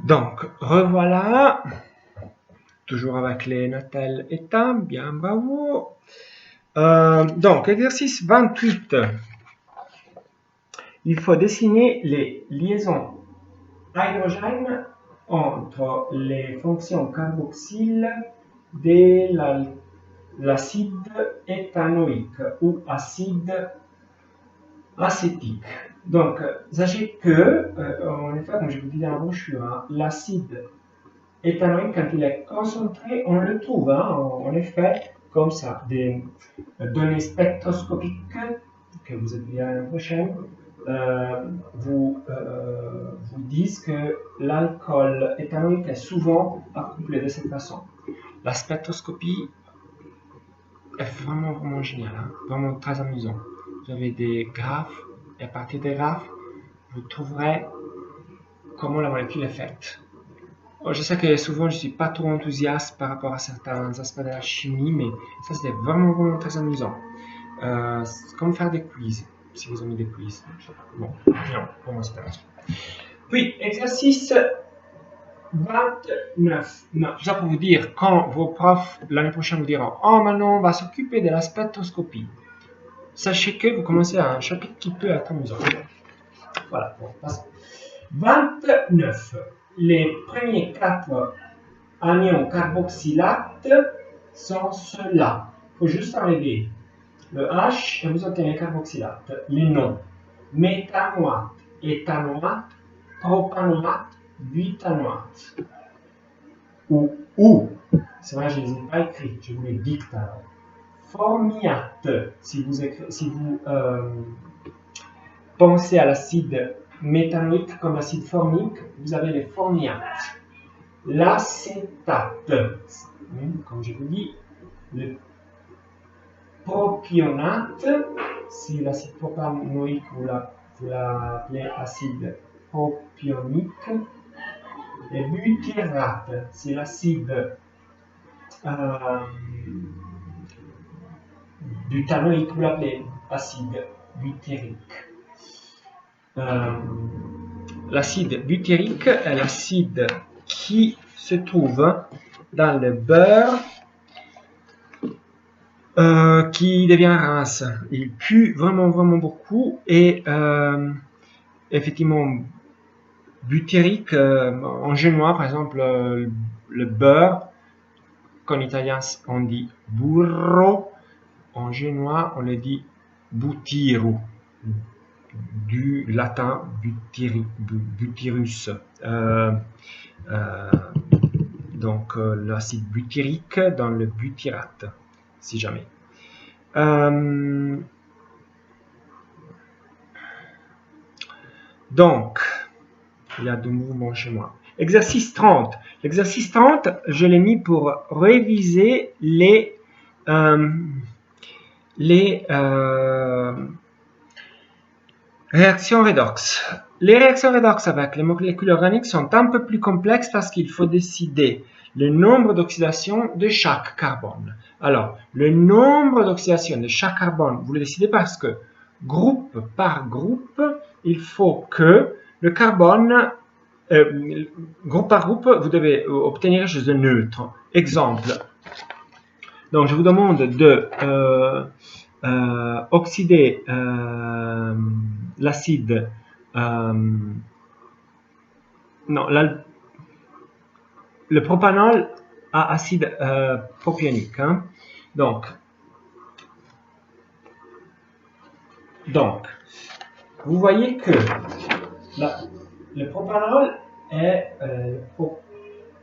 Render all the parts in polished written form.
Donc, revoilà, toujours avec les natels états, bien bravo. Donc, exercice 28. Il faut dessiner les liaisons à hydrogène entre les fonctions carboxyle de l'acide éthanoïque ou acide acétique. Donc, sachez que, en effet, comme je vous dis dans la brochure, hein, l'acide éthanoïque, quand il est concentré, on le trouve, hein, en effet, comme ça, des données spectroscopiques que vous avez l'année prochaine vous disent que l'alcool éthanoïque est souvent accouplé de cette façon. La spectroscopie est vraiment géniale, hein, vraiment très amusant. Vous avez des graphes, et à partir des graphes, vous trouverez comment la molécule est faite. Je sais que souvent je ne suis pas trop enthousiaste par rapport à certains aspects de la chimie, mais ça c'est vraiment très amusant. C'est comme faire des quiz, si vous aimez des quiz. Bon, non, pour moi c'est pas grave. Puis, exercice 29. Non, tout ça pour vous dire, quand vos profs l'année prochaine vous diront « Oh, maintenant on va s'occuper de la spectroscopie », sachez que vous commencez à un chapitre qui peut être amusant. Voilà, bon, passons. 29. Les premiers 4 anions carboxylates sont ceux-là. Il faut juste enlever le H et vous obtenez carboxylate. Les noms: méthanoate, éthanoate, propanoate, butanoate. Ou, c'est vrai, je ne les ai pas écrits, je vous les dicte alors. Formiate, si vous pensez à l'acide méthanoïque comme acide formique, vous avez les formiates. L'acétate, comme je vous dis, le propionate, c'est l'acide propanoïque, vous l'appelez acide propionique. Et butyrate, c'est l'acide butanoïque, vous l'appelez acide butyrique. L'acide butyrique est l'acide qui se trouve dans le beurre qui devient rince. Il pue vraiment beaucoup et effectivement butyrique, en génois par exemple le beurre, qu'en italien on dit burro, en génois on le dit butiru, du latin butyrus. Donc l'acide butyrique dans le butyrate, si jamais. Donc, il y a de mouvements chez moi. Exercice 30. L'exercice 30, je l'ai mis pour réviser les réactions redox. Les réactions redox avec les molécules organiques sont un peu plus complexes parce qu'il faut décider le nombre d'oxydations de chaque carbone. Alors, le nombre d'oxydations de chaque carbone, vous le décidez parce que, groupe par groupe, il faut que le carbone, groupe par groupe, vous devez obtenir quelque chose de neutre. Exemple. Donc, je vous demande de oxyder l'acide, non, le propanol à acide propionique. Hein. Donc, vous voyez que le propanol est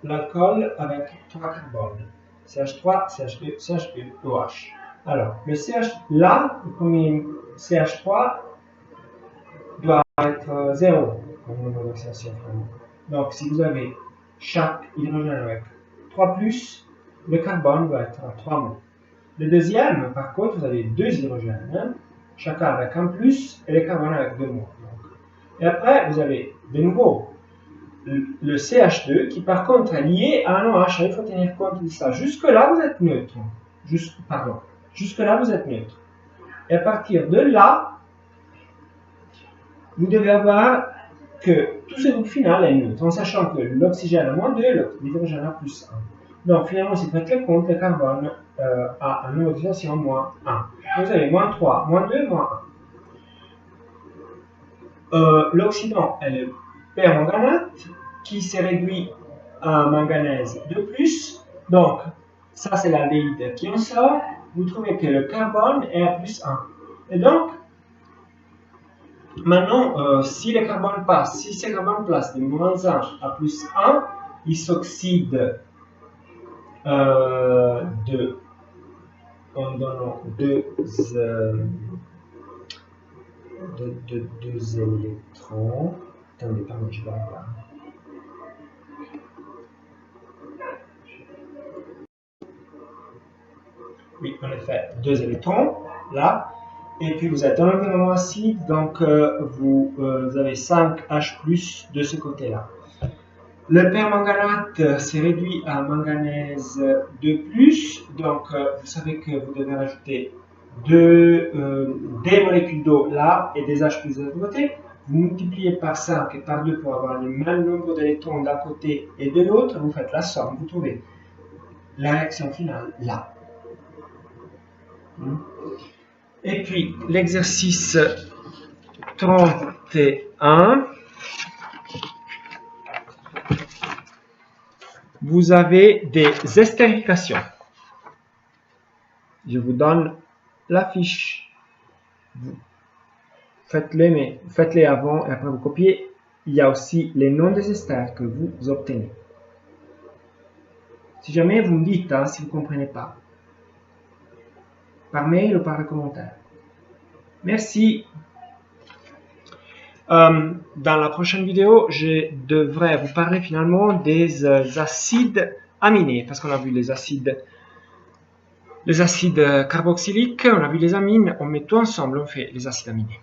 l'alcool avec 3 carbones. CH3, CH2, CH2, OH. Alors, le CH, là, le premier CH3 doit être 0 comme nombre d'oxydation. Donc, si vous avez chaque hydrogène avec 3+, le carbone doit être à 3 mots. Le deuxième, par contre, vous avez 2 hydrogènes, hein, chacun avec 1+, et le carbone avec 2 mots. Et après, vous avez de nouveau le CH2 qui, par contre, est lié à un OH. Il faut tenir compte de ça. Jusque-là, vous êtes neutre. Jusque-là, vous êtes neutre. Et à partir de là, vous devez avoir que tout ce groupe final est neutre, en sachant que l'oxygène a -2 et l'hydrogène a +1. Donc finalement, si vous faites le compte, le carbone a un nombre d'oxydation -1. Vous avez -3, -2, -1. L'oxydant est le permanganate qui s'est réduit à manganèse de plus. Donc, ça c'est l'aldéhyde qui en sort. Vous trouvez que le carbone est à +1. Et donc, maintenant, si le carbone passe, si ce carbone passe de -1 à +1, il s'oxyde en donnant deux électrons. Attendez, pardon, je vais voir. Oui, en effet, 2 électrons, là. Et puis vous êtes dans l'environnement acide, donc vous avez 5H+, de ce côté-là. Le permanganate s'est réduit à manganèse de plus, donc vous savez que vous devez rajouter des molécules d'eau là et des H+ de l'autre côté. Vous multipliez par 5 et par 2 pour avoir le même nombre d'électrons d'un côté et de l'autre. Vous faites la somme, vous trouvez la réaction finale là. Et puis l'exercice 31. Vous avez des estérifications. Je vous donne la fiche. Faites-les, mais faites-les avant et après vous copiez. Il y a aussi les noms des esters que vous obtenez. Si jamais vous me dites si vous ne comprenez pas, par mail ou par le commentaire. Merci. Dans la prochaine vidéo, je devrais vous parler finalement des acides aminés, parce qu'on a vu les acides carboxyliques, on a vu les amines, on met tout ensemble, on fait les acides aminés.